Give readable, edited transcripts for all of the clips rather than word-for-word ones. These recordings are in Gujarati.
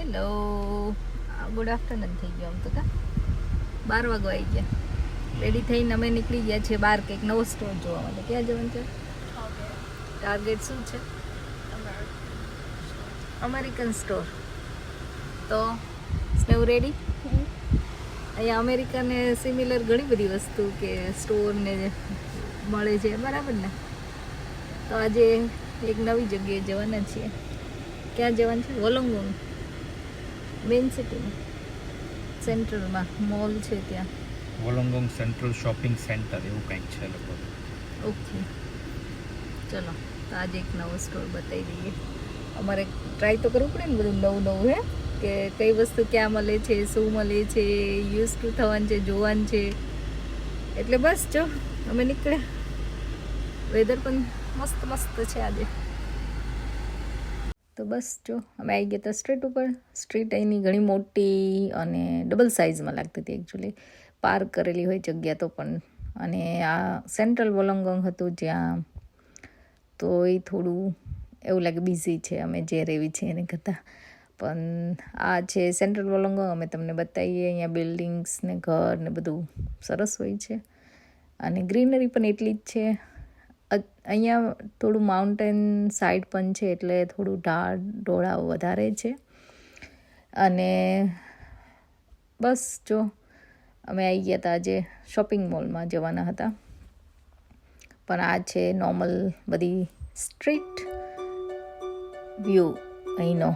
હેલો, ગુડ આફ્ટરનૂન થઈ ગયો આમ તો કા 12 વાગવા આવી ગયા. રેડી થઈને અમે નીકળી ગયા છીએ બહાર કંઈક નવો સ્ટોર જોવા માટે. ક્યાં જવાનું છે? ટાર્ગેટ શું છે? American store. તો સ્નેવ રેડી? અહીંયા અમેરિકાને સિમિલર ઘણી બધી વસ્તુ કે સ્ટોરને મળે છે, બરાબર ને? તો આજે એક નવી જગ્યાએ જવાના છીએ. ક્યાં જવાનું છે? વોલોંગોંગ, મેઇન સિટીમાં, સેન્ટ્રલમાં મોલ છે ત્યાં. વોલોંગોંગ સેન્ટ્રલ શોપિંગ સેન્ટર એવું કંઈક છે લગભગ. ઓકે, ચલો તો આજે એક નવો સ્ટોર બતાવી દઈએ. અમારે ટ્રાય તો કરવું પડે ને બધું નવું નવું, હે કે કઈ વસ્તુ ક્યાં મળે છે, શું મળે છે, યુઝ ટુ થવાનું છે, જોવાનું છે. એટલે બસ જો અમે નીકળ્યા. વેધર પણ મસ્ત મસ્ત છે આજે. તો બસ જો અમે આવી ગયા હતા સ્ટ્રીટ ઉપર. સ્ટ્રીટ અહીંની ઘણી મોટી અને ડબલ સાઇઝમાં લાગતી હતી એકચ્યુઅલી. પાર્ક કરેલી હોય જગ્યા તો પણ. અને આ સેન્ટ્રલ વોલોંગોંગ હતું જ્યાં, તો એ થોડું એવું લાગે બિઝી છે અમે જે રહેવી છે એને કરતાં. પણ આ છે સેન્ટ્રલ વોલોંગોંગ. અમે તમને બતાવીએ અહીંયા બિલ્ડિંગ્સ ને ઘર ને બધું સરસ હોય છે. અને ગ્રીનરી પણ એટલી જ છે. અહીંયા થોડું માઉન્ટેન સાઈડ પણ છે એટલે થોડું ઢોળાવ વધારે છે. અને બસ જો અમે આવી ગયા હતા આજે શોપિંગ મોલમાં જવાના હતા. પણ આ છે નોર્મલ બધી સ્ટ્રીટ વ્યૂ અહીંનો.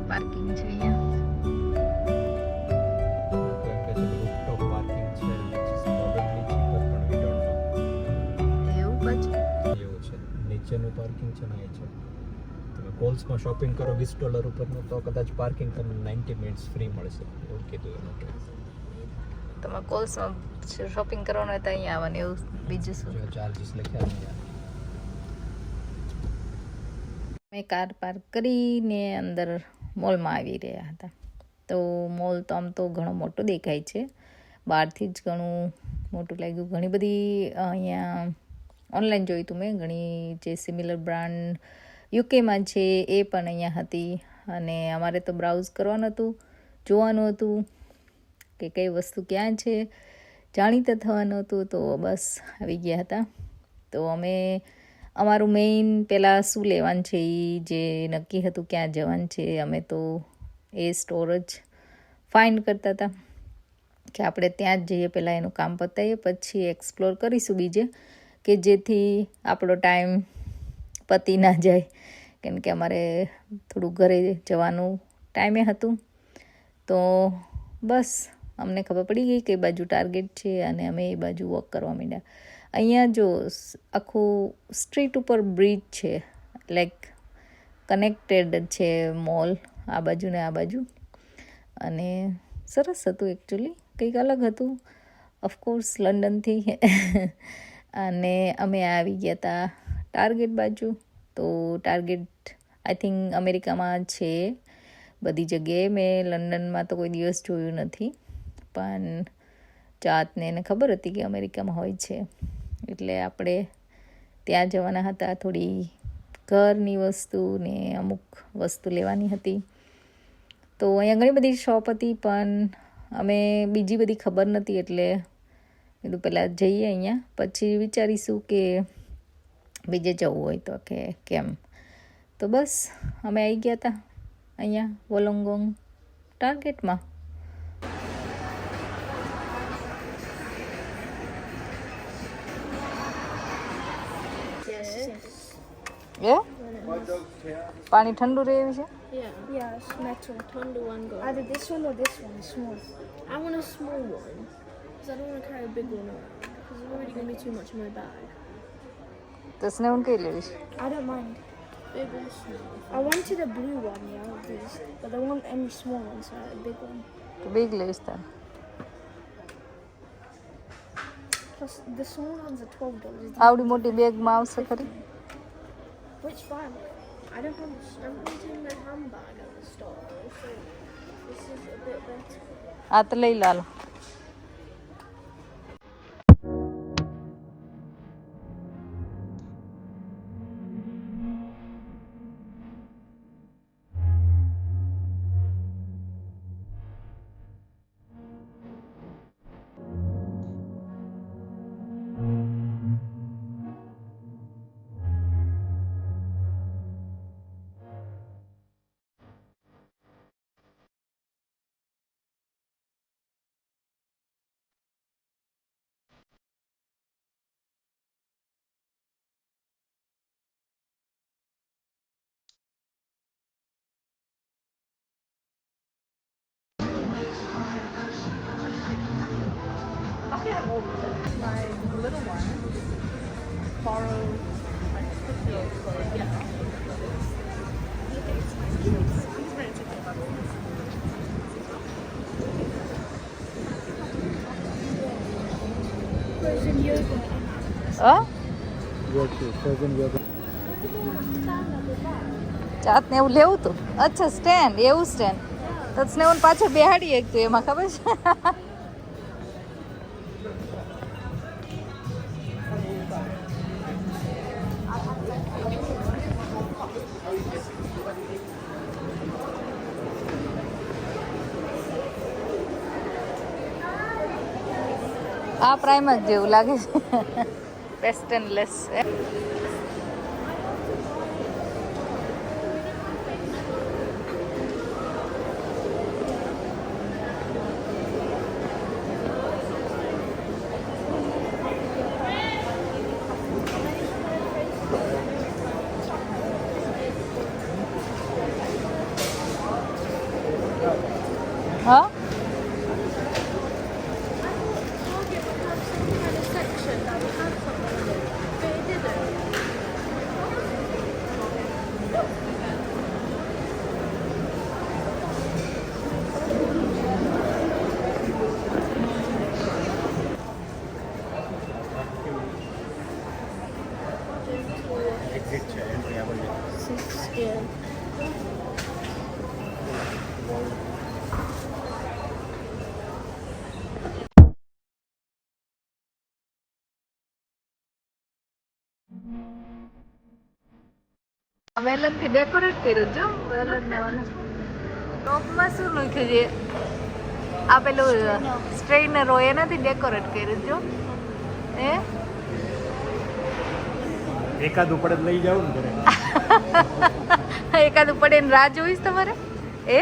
પાર્કિંગ છે નીચેનું પાર્કિંગ છે ને એ છે. તમે કોલ્સમાં શોપિંગ કરો $20 ઉપરનું તો કદાચ પાર્કિંગ તમને 90 મિનિટ્સ ફ્રી મળશે એવું કીધું એનું. તમે કોલ્સમાં શોપિંગ કરવાનું હોય તો અહીંયા આવવાનું, એવું બીજું શું? ચાર્જીસ લખ્યા. મેં કાર પાર્ક કરીને અંદર મોલમાં આવી રહ્યા હતા. તો મોલ તો આમ તો ઘણો મોટો દેખાય છે, બહારથી જ ઘણું મોટું લાગ્યું. ઘણી બધી અહીંયા ઓનલાઈન જોયું હતું મેં, ઘણી જે સિમિલર બ્રાન્ડ યુકેમાં છે એ પણ અહીંયા હતી. અને અમારે તો બ્રાઉઝ કરવાનું હતું, જોવાનું હતું કે કઈ વસ્તુ ક્યાં છે, જાણીતા થવાનું હતું. તો બસ આવી ગયા હતા. તો અમે અમારું મેઇન પહેલાં શું લેવાનું છે એ જે નક્કી હતું ક્યાં જવાનું છે, અમે તો એ સ્ટોર જ ફાઇન્ડ કરતા હતા કે આપણે ત્યાં જ જઈએ, પહેલાં એનું કામ પતાવીએ પછી એક્સપ્લોર કરીશું બીજે, કે જેથી આપણો ટાઈમ પતી ના જાય. કેમ કે અમારે થોડું ઘરે જવાનું ટાઈમે હતું. તો બસ અમને ખબર પડી ગઈ કે બાજુ ટાર્ગેટ છે અને અમે એ બાજુ વોક કરવા માંડ્યા. અહીંયા જો આખું સ્ટ્રીટ ઉપર બ્રિજ છે, લાઈક કનેક્ટેડ છે મોલ, આ બાજુ ને આ બાજુ. અને સરસ હતું એકચ્યુઅલી, કંઈક અલગ હતું ઓફકોર્સ લંડનથી. અને અમે આવી ગયા હતા ટાર્ગેટ બાજુ. તો ટાર્ગેટ આઈ થિંક અમેરિકામાં છે બધી જગ્યાએ. મેં લંડનમાં તો કોઈ દિવસ જોયું નથી, પણ જાતને એને ખબર હતી કે અમેરિકામાં હોય છે, એટલે આપણે ત્યાં જવાના હતા. થોડી ઘરની વસ્તુ ને અમુક વસ્તુ લેવાની હતી. તો અહીંયા ઘણી બધી શોપ હતી, પણ અમે બીજી બધી ખબર નથી એટલે કીધું પહેલાં જઈએ અહીંયા, પછી વિચારીશું કે બીજે જવું હોય તો કે કેમ. તો બસ અમે આવી ગયા હતા અહીંયા વોલોંગોંગ ટાર્ગેટમાં. પાણી ઠંડુ રહે એવી છે? Yeah, it's metal. Thunder one go. Either this one or this one, small. I want a small one because I don't want to carry a big one around because it's already going to be too much in my bag. તો સ્નેહન કઈ lavish? I don't mind. Big or small? I wanted a blue one, yeah, these, but I want any small ones, so a big one. Big લઈશ તાર. Plus, the small ones are $12. આવડી મોટી બેગમાં આવશે ખરી? Which bag? I don't have. I'm putting my handbag at the store, so this is a bit better. આ તો લઈ લાલો. Frozen yogurt. હા ફ્રોઝન યોગર્ટ. ચાત ને એવું લેવું તું? અચ્છા સ્ટેન્ડ, એવું સ્ટેન્ડ તો સ્નેહન પાછળ બેહાડી એક તું એમાં ખબર છે. આ પ્રાઇમ જ જેવું લાગે છે. વેસ્ટર્ન લેસ છે. હા એક્ઝિટ છે, એન્ટ્રી આવે છે. Yeah. વેલન થી ડેકોરેટ કર્યું જો વેલન ને ટોપમાં શું લખ્યું છે? આ પેલું સ્ટ્રેઇનર હોય એનાથી ડેકોરેટ કર્યું જો. એ એકાદું પડે લઈ જાવ ને ઘરે. એકાદું પડે ને રાહ જોઈશ તમારે? એ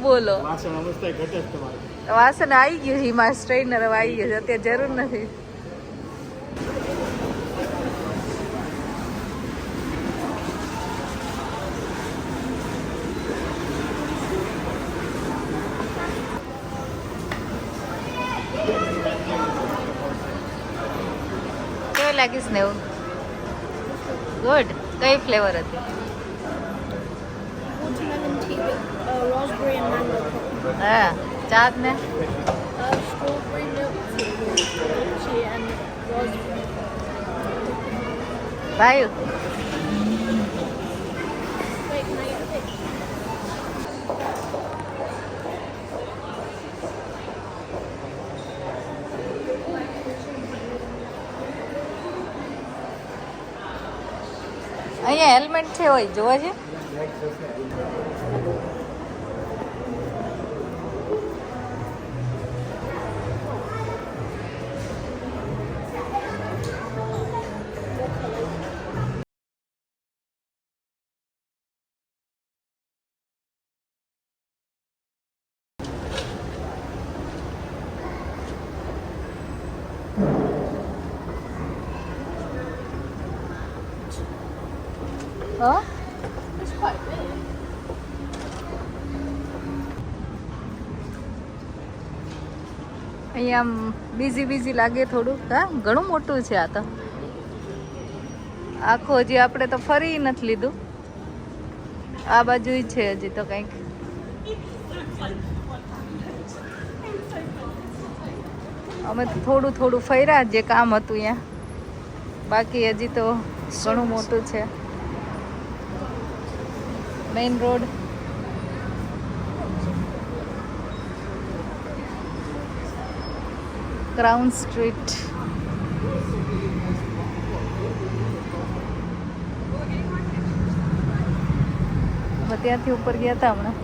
બોલો વાસણ અવસ્થા ઘટે જ તમારે. વાસણ આવી ગયું છે એમાં સ્ટ્રેઇનર હવે આવી ગયું છે અત્યારે જરૂર નથી. કેવી લાગીશ ને એવું? ગુડ. કઈ ફ્લેવર હતી? Watermelon tea with raspberry and mango. હા ચાત ને Strawberry milk tea with tea and raspberry. ભાઈ Wait, can I get a pic? અહીંયા હેલ્મેટ છે હોય જોવા છે. હા It's quite big. અહીંયા આમ બીઝી લાગે થોડું. હા ઘણું મોટું છે આ તો. આખું હજી આપણે તો ફરી નથી લીધું. આ બાજુ છે હજી તો કંઈક. અમે તો થોડું થોડું ફર્યા જે કામ હતું અહીંયા, બાકી હજી તો ઘણું મોટું છે. Main road, crown street. અમે ત્યાંથી ઉપર ગયા હતા હમણાં.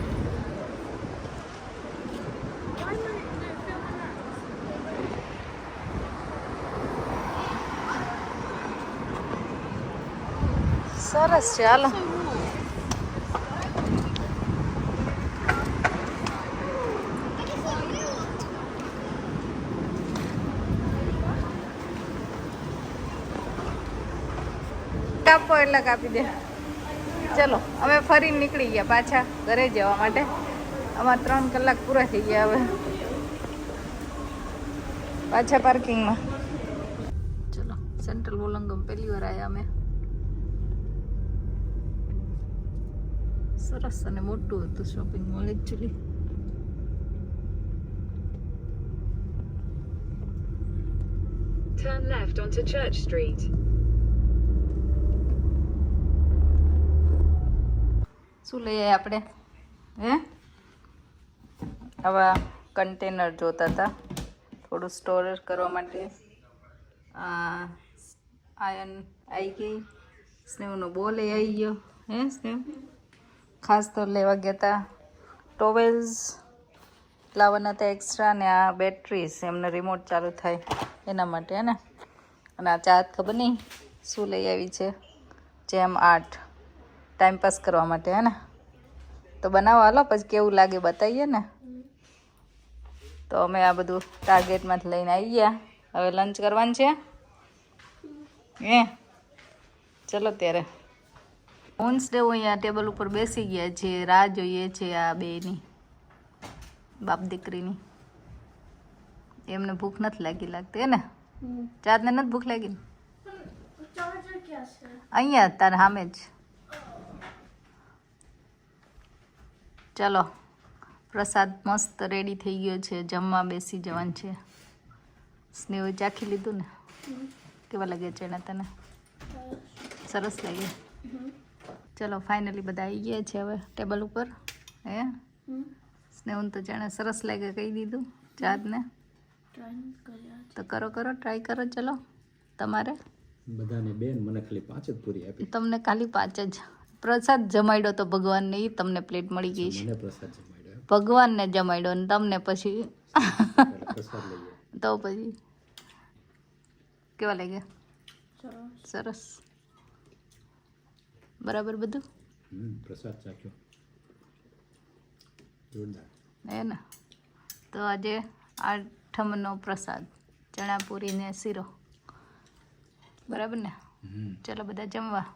સરસ છે, હાલો. કાપો એટલે કાપી દે. ચલો અમે ફરીને નીકળી ગયા પાછા ઘરે જવા માટે. અમારા 3 કલાક પૂરા થઈ ગયા. હવે પાછા પાર્કિંગમાં. ચલો સેન્ટ્રલ વોલંગમ પહેલી વાર આવ્યા અમે. સરસ અને મોટું હતું shopping mall actually. Turn left onto Church Street. શું લઈએ આપણે? હે આવા કન્ટેનર જોતા હતા થોડું સ્ટોરેજ કરવા માટે. આયન આવી ગઈ. સ્નેહનો બોલ એ આવી ગયો. હે સ્નેહ ખાસ તો લેવા ગયા હતા. ટોવેલ્સ લાવવાના હતા એક્સ્ટ્રા, ને આ બેટરીઝ એમને રિમોટ ચાલુ થાય એના માટે, હે ને. અને આ ચાત ખબર નહીં શું લઈ આવી છે. જેમ 8 ટાઈમપાસ કરવા માટે, હે ને. તો બનાવો, હાલો પછી કેવું લાગે બતાવીએ ને. તો અમે આ બધું ટાર્ગેટમાંથી લઈને આવી ગયા. હવે લંચ કરવાનું છે. ચલો ત્યારે. હોન્સડે અહીંયા ટેબલ ઉપર બેસી ગયા છે. રાહ જોઈએ છે આ બેની, બાપ દીકરીની. એમને ભૂખ નથી લાગતી, હે ને. ચાંદને નથી ભૂખ લાગી ને? અહીંયા તારે સામે જ. ચલો પ્રસાદ મસ્ત રેડી થઈ ગયો છે. જમવા બેસી જવાનું છે. સ્નેહ ચાખી લીધું ને? કેવા લાગે ચણા તને? સરસ લાગે. ચલો ફાઇનલી બધા આવી ગયા છે હવે ટેબલ ઉપર. હે સ્નેહને તો ચણા સરસ લાગે કહી દીધું. ચાંદને તો કરો ટ્રાય કરો. ચલો તમારે બધાને બેન, મને ખાલી 5 જ પૂરી આપી. તમને ખાલી 5 જ પ્રસાદ જમાડ્યો તો ભગવાનને, એ તમને પ્લેટ મળી ગઈ છે. મને પ્રસાદ જમાડ્યો, ભગવાનને જમાડ્યો ને તમને પછી પ્રસાદ લઈએ તો પછી કેવા લાગે? સરસ, બરાબર બધું. પ્રસાદ ચાખ્યો જોરદાર, હે ને. તો આજે 8મનો પ્રસાદ ચણા પૂરી ને શીરો, બરાબર ને. ચલો બધા જમવા.